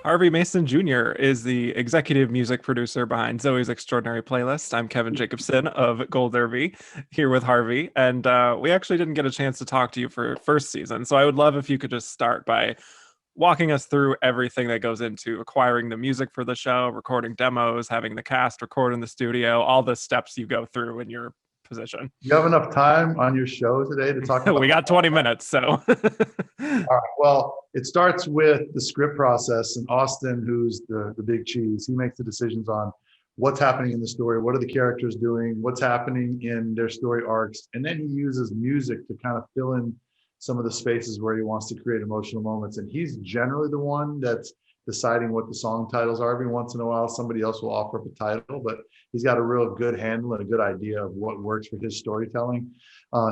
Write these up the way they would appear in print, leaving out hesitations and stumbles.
Harvey Mason Jr. is the executive music producer behind Zoey's Extraordinary Playlist. I'm Kevin Jacobson of Gold Derby here with Harvey, and we actually didn't get a chance to talk to you for first season. So I would love if you could just start by walking us through everything that goes into acquiring the music for the show, recording demos, having the cast record in the studio, all the steps you go through in your position. You have enough time on your show today to talk about We got 20 minutes, so All right. Well, it starts with the script process, and Austin, who's the big cheese, he makes the decisions on what's happening in the story, what are the characters doing, what's happening in their story arcs, and then he uses music to kind of fill in some of the spaces where he wants to create emotional moments. And he's generally the one that's deciding what the song titles are. Every once in a while, somebody else will offer up a title, but he's got a real good handle and a good idea of what works for his storytelling.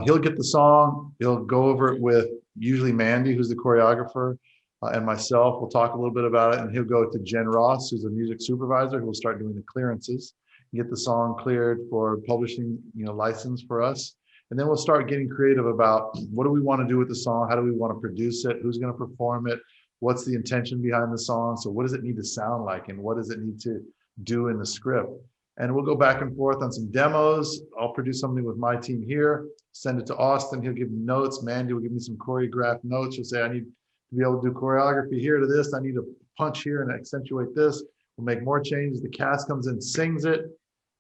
He'll get the song, he'll go over it with usually Mandy, who's the choreographer, and myself. We'll talk a little bit about it, and he'll go to Jen Ross, who's a music supervisor, who will start doing the clearances, get the song cleared for publishing, license for us. And then we'll start getting creative about what do we want to do with the song? How do we want to produce it? Who's going to perform it? What's the intention behind the song? So what does it need to sound like? And what does it need to do in the script? And we'll go back and forth on some demos. I'll produce something with my team here, send it to Austin. He'll give me notes. Mandy will give me some choreographed notes. She'll say, I need to be able to do choreography here to this. I need to punch here and accentuate this. We'll make more changes. The cast comes in, sings it.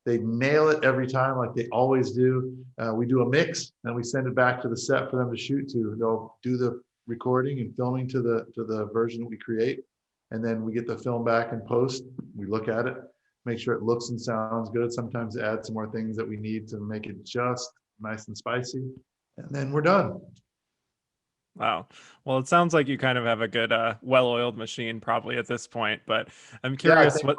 They nail it every time like they always do. We do a mix and we send it back to the set for them to shoot to. They'll do the recording and filming to the version that we create. And then we get the film back in post. We look at it, make sure it looks and sounds good. Sometimes add some more things that we need to make it just nice and spicy. And then we're done. wow. Well, it sounds like you kind of have a good, well-oiled machine probably at this point. But I'm Yeah, I curious think what.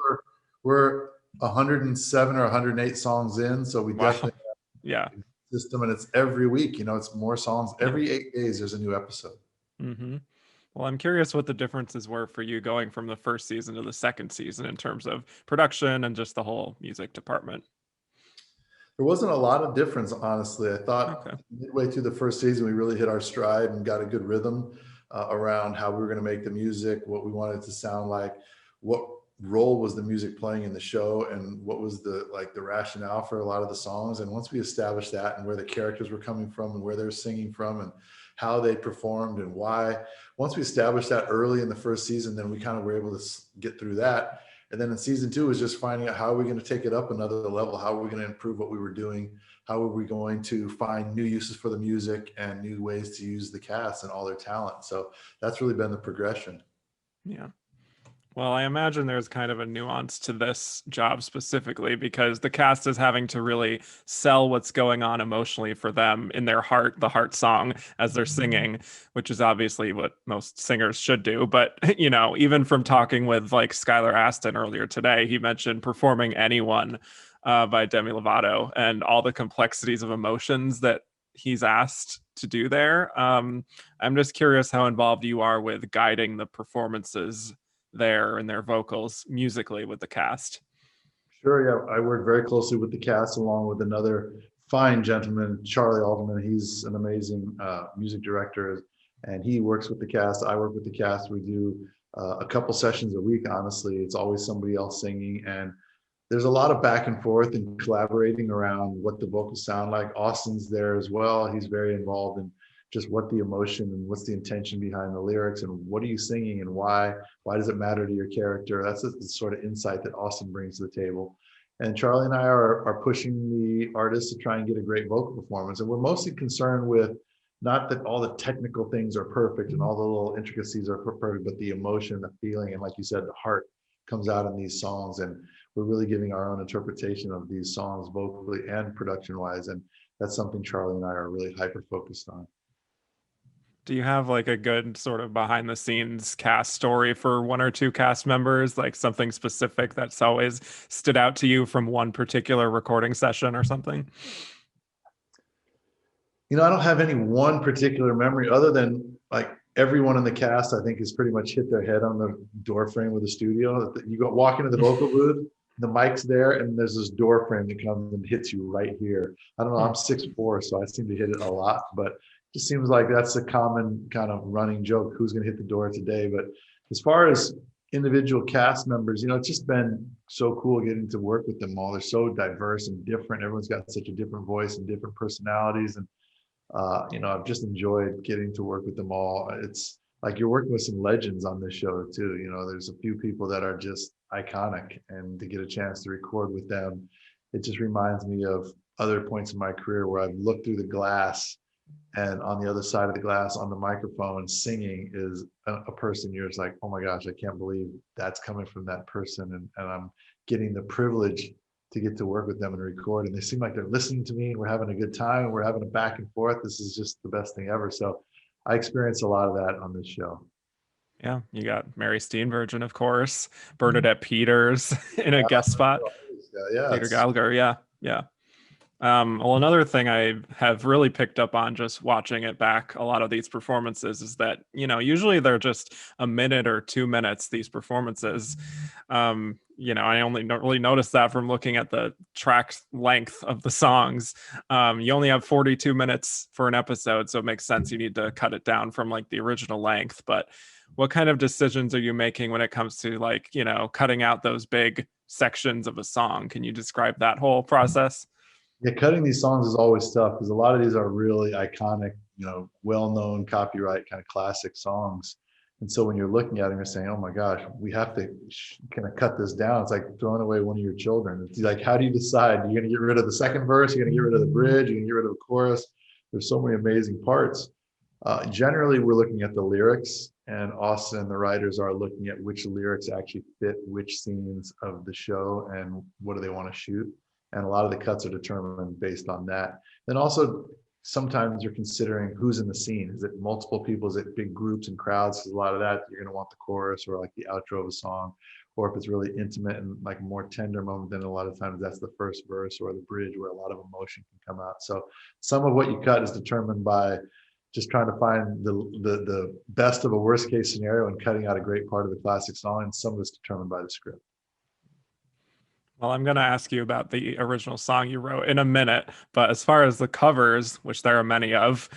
we're 107 or 108 songs in. So we Wow. definitely Yeah. have a system, and it's every week, it's more songs. Yeah. Every 8 days, there's a new episode. hmm Well, I'm curious what the differences were for you going from the first season to the second season in terms of production and just the whole music department. There wasn't a lot of difference, honestly. I thought Okay. midway through the first season, we really hit our stride and got a good rhythm around how we were going to make the music, what we wanted it to sound like, what role was the music playing in the show, and what was the rationale for a lot of the songs. And once we established that and where the characters were coming from and where they're singing from and how they performed and why, once we established that early in the first season, then we kind of were able to get through that. And then in season two is just finding out how are we going to take it up another level? How are we going to improve what we were doing? How are we going to find new uses for the music and new ways to use the cast and all their talent? So that's really been the progression. Yeah. Well, I imagine there's kind of a nuance to this job specifically because the cast is having to really sell what's going on emotionally for them in their heart, the heart song as they're singing, which is obviously what most singers should do. But, even from talking with like Skylar Aston earlier today, he mentioned performing Anyone by Demi Lovato and all the complexities of emotions that he's asked to do there. I'm just curious how involved you are with guiding the performances there and their vocals musically with the cast. Sure, yeah. I work very closely with the cast along with another fine gentleman, Charlie Alderman. He's an amazing music director, and he works with the cast. I work with the cast. We do a couple sessions a week, honestly. It's always somebody else singing, and there's a lot of back and forth and collaborating around what the vocals sound like. Austin's there as well. He's very involved in just what the emotion and what's the intention behind the lyrics and what are you singing and why does it matter to your character. That's the sort of insight that Austin brings to the table. And Charlie and I are pushing the artists to try and get a great vocal performance. And we're mostly concerned with not that all the technical things are perfect and all the little intricacies are perfect, but the emotion, the feeling, and like you said, the heart comes out in these songs. And we're really giving our own interpretation of these songs vocally and production wise. And that's something Charlie and I are really hyper focused on. Do you have like a good sort of behind the scenes cast story for one or two cast members, like something specific that's always stood out to you from one particular recording session or something? I don't have any one particular memory other than like everyone in the cast, I think, has pretty much hit their head on the door frame of the studio. You go walk into the vocal booth, the mic's there, and there's this door frame that comes and hits you right here. I don't know, I'm 6'4", so I seem to hit it a lot, but it just seems like that's a common kind of running joke. Who's going to hit the door today? But as far as individual cast members, it's just been so cool getting to work with them all. They're so diverse and different. Everyone's got such a different voice and different personalities. And, I've just enjoyed getting to work with them all. It's like you're working with some legends on this show too. There's a few people that are just iconic, and to get a chance to record with them, it just reminds me of other points in my career where I've looked through the glass, and on the other side of the glass on the microphone singing is a person you're just like, oh my gosh, I can't believe that's coming from that person. And I'm getting the privilege to get to work with them and record. And they seem like they're listening to me, and we're having a good time, and we're having a back and forth. This is just the best thing ever. So I experienced a lot of that on this show. Yeah, you got Mary Steenburgen, of course, Bernadette Peters in a guest spot. Yeah, Peter Gallagher, yeah, yeah. Well, another thing I have really picked up on just watching it back, a lot of these performances, is that, usually they're just a minute or 2 minutes, these performances. I only don't really notice that from looking at the track length of the songs. You only have 42 minutes for an episode, so it makes sense you need to cut it down from like the original length. But what kind of decisions are you making when it comes to like, cutting out those big sections of a song? Can you describe that whole process? Yeah, cutting these songs is always tough because a lot of these are really iconic, well-known copyright kind of classic songs. And so when you're looking at them, you're saying, oh my gosh, we have to kind of cut this down. It's like throwing away one of your children. It's like, how do you decide? You're going to get rid of the second verse, you're going to get rid of the bridge, you're going to get rid of the chorus. There's so many amazing parts. Generally, we're looking at the lyrics, and Austin and the writers are looking at which lyrics actually fit which scenes of the show and what do they want to shoot. And a lot of the cuts are determined based on that. Then also, sometimes you're considering who's in the scene. Is it multiple people? Is it big groups and crowds? Because a lot of that, you're going to want the chorus or like the outro of a song. Or if it's really intimate and like a more tender moment, then a lot of times that's the first verse or the bridge where a lot of emotion can come out. So some of what you cut is determined by just trying to find the best of a worst case scenario and cutting out a great part of the classic song. And some of it's determined by the script. Well, I'm going to ask you about the original song you wrote in a minute, but as far as the covers, which there are many of,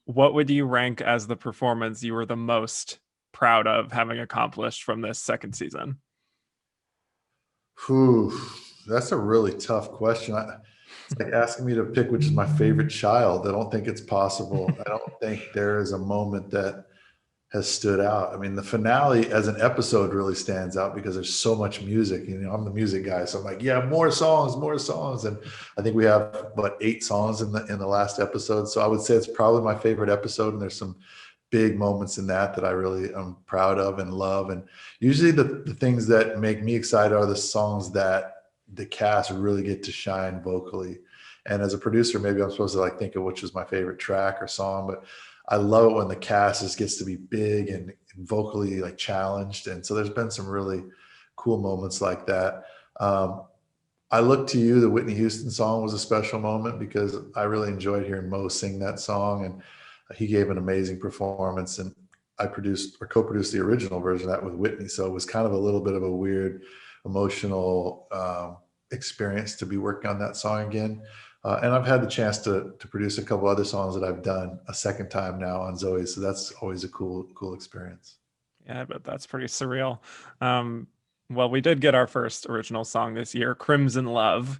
what would you rank as the performance you were the most proud of having accomplished from this second season? Whew, that's a really tough question. It's like asking me to pick which is my favorite child. I don't think it's possible. I don't think there is a moment that has stood out. I mean, the finale as an episode really stands out because there's so much music. I'm the music guy, so I'm like, yeah, more songs, and I think we have 8 songs in the last episode. So I would say it's probably my favorite episode, and there's some big moments in that I really am proud of and love. And usually the things that make me excited are the songs that the cast really get to shine vocally. And as a producer, maybe I'm supposed to like think of which is my favorite track or song, but I love it when the cast just gets to be big and vocally like challenged. And so there's been some really cool moments like that. I Look to You, the Whitney Houston song, was a special moment because I really enjoyed hearing Mo sing that song, and he gave an amazing performance. And I produced or co-produced the original version of that with Whitney. So it was kind of a little bit of a weird emotional experience to be working on that song again. And I've had the chance to produce a couple other songs that I've done a second time now on Zoey. So that's always a cool experience. Yeah, but that's pretty surreal. Well, we did get our first original song this year, Crimson Love,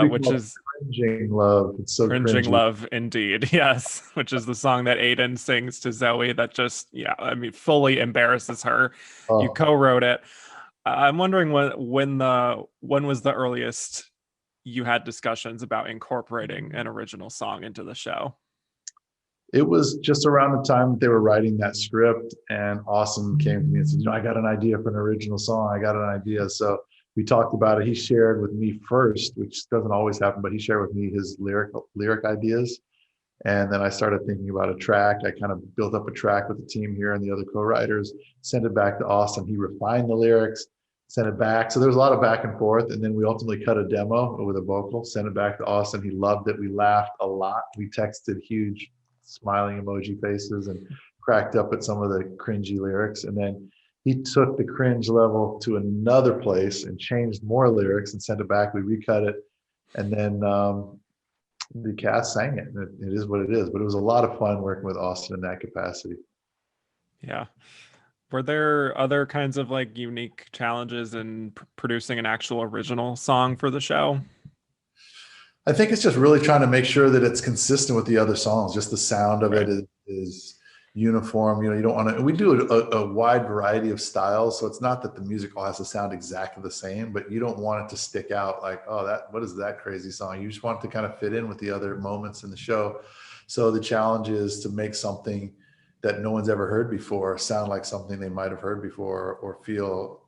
which is Cringing Love. It's so Cringing cringy. Love indeed. Yes, which is the song that Aiden sings to Zoey that just, fully embarrasses her. You co-wrote it. I'm wondering when was the earliest you had discussions about incorporating an original song into the show? It was just around the time that they were writing that script, and Austin came to me and said, I got an idea for an original song. I got an idea. So we talked about it. He shared with me first, which doesn't always happen, but he shared with me his lyric ideas. And then I started thinking about a track. I kind of built up a track with the team here and the other co-writers, sent it back to Austin. He refined the lyrics, sent it back. So there was a lot of back and forth. And then we ultimately cut a demo with a vocal, sent it back to Austin. He loved it. We laughed a lot. We texted huge smiling emoji faces and cracked up at some of the cringy lyrics. And then he took the cringe level to another place and changed more lyrics and sent it back. We recut it. And then the cast sang it. It is what it is. But it was a lot of fun working with Austin in that capacity. Yeah. Were there other kinds of like unique challenges in producing an actual original song for the show? I think it's just really trying to make sure that it's consistent with the other songs. Just the sound of it Right. is uniform. You know, you don't want to. We do a wide variety of styles, so it's not that the music all has to sound exactly the same, but you don't want it to stick out like, oh, that what is that crazy song? You just want it to kind of fit in with the other moments in the show. So the challenge is to make something that no one's ever heard before sound like something they might have heard before, or feel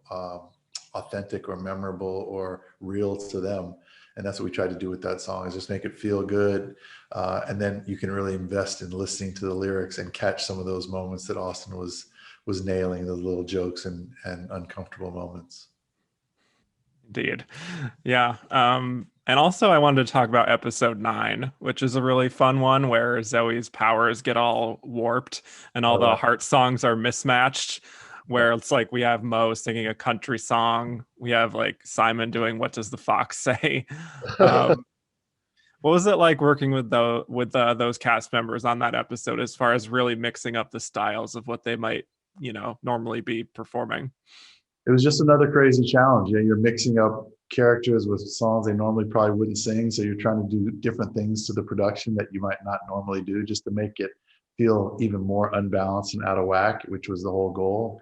authentic or memorable or real to them. And that's what we tried to do with that song, is just make it feel good. And then you can really invest in listening to the lyrics and catch some of those moments that Austin was nailing, those little jokes and uncomfortable moments. Indeed. Yeah. And also I wanted to talk about episode 9, which is a really fun one where Zoe's powers get all warped and all Oh the yeah. heart songs are mismatched. Yeah. Where it's like we have Mo singing a country song, we have like Simon doing "What Does the Fox Say?" Um, what was it like working with those cast members on that episode, as far as really mixing up the styles of what they might, normally be performing? It was just another crazy challenge. You know, you're mixing up characters with songs they normally probably wouldn't sing. So you're trying to do different things to the production that you might not normally do, just to make it feel even more unbalanced and out of whack, which was the whole goal.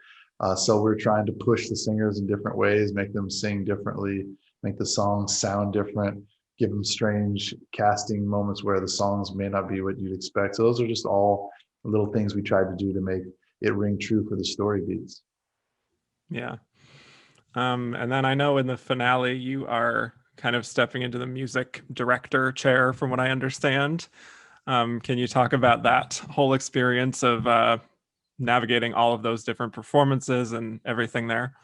So we're trying to push the singers in different ways, make them sing differently, make the songs sound different, give them strange casting moments where the songs may not be what you'd expect. So those are just all little things we tried to do to make it ring true for the story beats. Yeah. And then I know in the finale you are kind of stepping into the music director chair, from what I understand. Can you talk about that whole experience of navigating all of those different performances and everything there?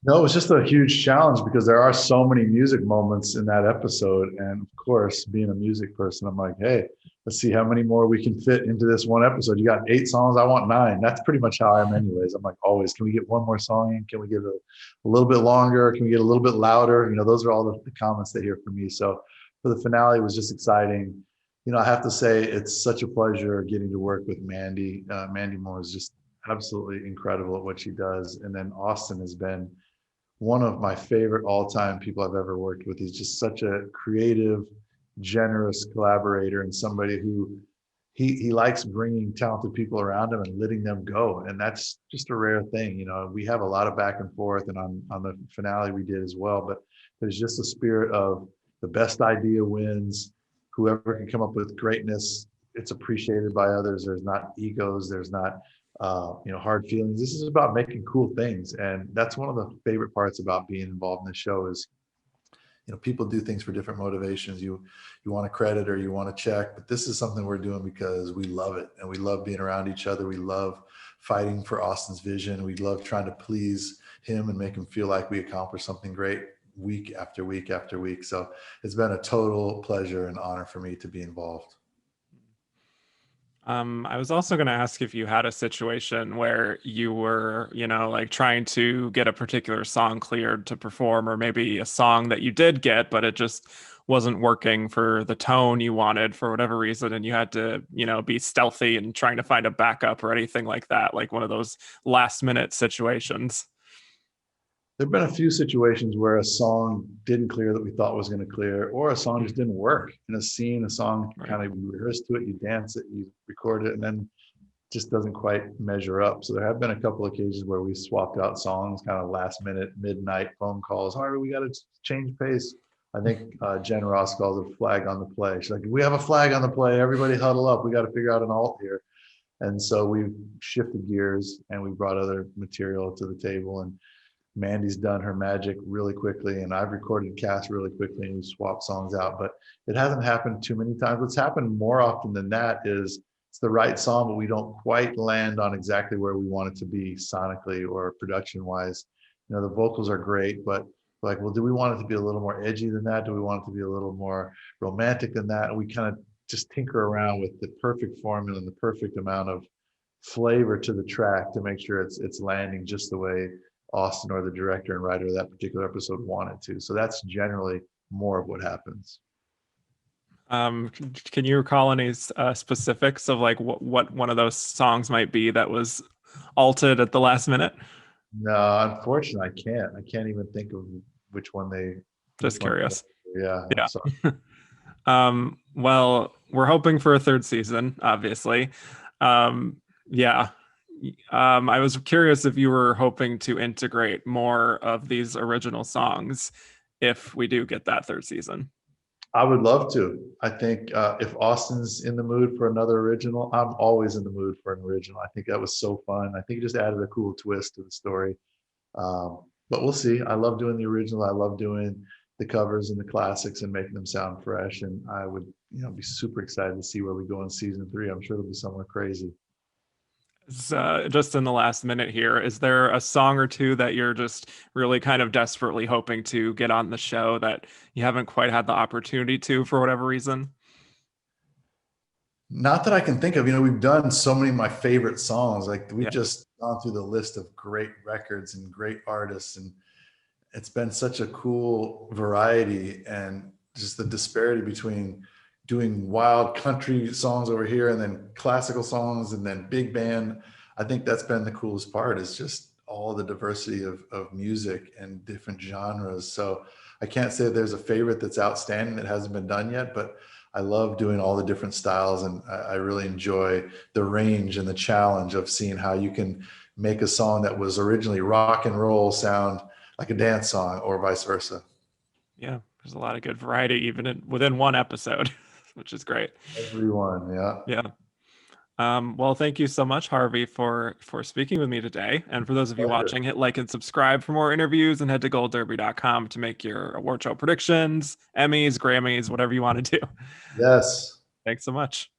No, it was just a huge challenge because there are so many music moments in that episode. And of course, being a music person, I'm like, hey, let's see how many more we can fit into this one episode. You got 8 songs, I want 9. That's pretty much how I am, anyways. I'm like, always, can we get one more song in? Can we get a little bit longer? Can we get a little bit louder? You know, those are all the comments they hear from me. So for the finale, it was just exciting. You know, I have to say, it's such a pleasure getting to work with Mandy. Mandy Moore is just absolutely incredible at what she does. And then Austin has been one of my favorite all-time people I've ever worked with. He's just such a creative, generous collaborator, and somebody who he likes bringing talented people around him and letting them go. And that's just a rare thing. You know, we have a lot of back and forth, and on the finale we did as well. But there's just a spirit of the best idea wins. Whoever can come up with greatness, it's appreciated by others. There's not egos. There's not hard feelings. This is about making cool things, and that's one of the favorite parts about being involved in the show is, you know, people do things for different motivations. You want a credit or you want a check, but this is something we're doing because we love it and we love being around each other. We love fighting for Austin's vision. We love trying to please him and make him feel like we accomplished something great week after week after week. So it's been a total pleasure and honor for me to be involved. I was also going to ask if you had a situation where you were, like trying to get a particular song cleared to perform, or maybe a song that you did get, but it just wasn't working for the tone you wanted for whatever reason, and you had to, be stealthy and trying to find a backup or anything like that, like one of those last minute situations. There've been a few situations where a song didn't clear that we thought was going to clear, or a song just Mm, didn't work in a scene. A song right. kind of, you rehearse to it, you dance it, you record it, and then just doesn't quite measure up. So there have been a couple of occasions where we swapped out songs, kind of last minute, midnight phone calls. Harvey, we got to change pace. I think Jen Ross calls it flag on the play. She's like, we have a flag on the play. Everybody huddle up. We got to figure out an alt here. And so we've shifted gears and we brought other material to the table. And Mandy's done her magic really quickly, and I've recorded cast really quickly, and we swapped songs out. But it hasn't happened too many times. What's happened more often than that is it's the right song, but we don't quite land on exactly where we want it to be sonically or production wise. You know, the vocals are great, but like, well, do we want it to be a little more edgy than that? Do we want it to be a little more romantic than that? And we kind of just tinker around with the perfect formula and the perfect amount of flavor to the track to make sure it's landing just the way Austin or the director and writer of that particular episode wanted to. So that's generally more of what happens. Can you recall any specifics of like what one of those songs might be that was alted at the last minute? No, unfortunately, I can't. I can't even think of which one they, which Just one. curious. Yeah, I'm Yeah. sorry. Well, we're hoping for a third season, obviously. Yeah. I was curious if you were hoping to integrate more of these original songs if we do get that third season. I would love to. I think if Austin's in the mood for another original, I'm always in the mood for an original. I think that was so fun. I think it just added a cool twist to the story. But we'll see. I love doing the original. I love doing the covers and the classics and making them sound fresh. And I would, be super excited to see where we go in season 3. I'm sure it'll be somewhere crazy. Just in the last minute here, is there a song or two that you're just really kind of desperately hoping to get on the show that you haven't quite had the opportunity to for whatever reason? Not that I can think of. We've done so many of my favorite songs. Like we've Yeah. just gone through the list of great records and great artists, and it's been such a cool variety and just the disparity between doing wild country songs over here and then classical songs and then big band. I think that's been the coolest part is just all the diversity of music and different genres. So I can't say there's a favorite that's outstanding that hasn't been done yet, but I love doing all the different styles, and I really enjoy the range and the challenge of seeing how you can make a song that was originally rock and roll sound like a dance song or vice versa. Yeah, there's a lot of good variety within one episode, which is great. Everyone, yeah. Yeah. Well, thank you so much, Harvey, for speaking with me today. And for those of you Pleasure. watching, hit like and subscribe for more interviews, and head to goldderby.com to make your award show predictions, Emmys, Grammys, whatever you want to do. Yes. Thanks so much.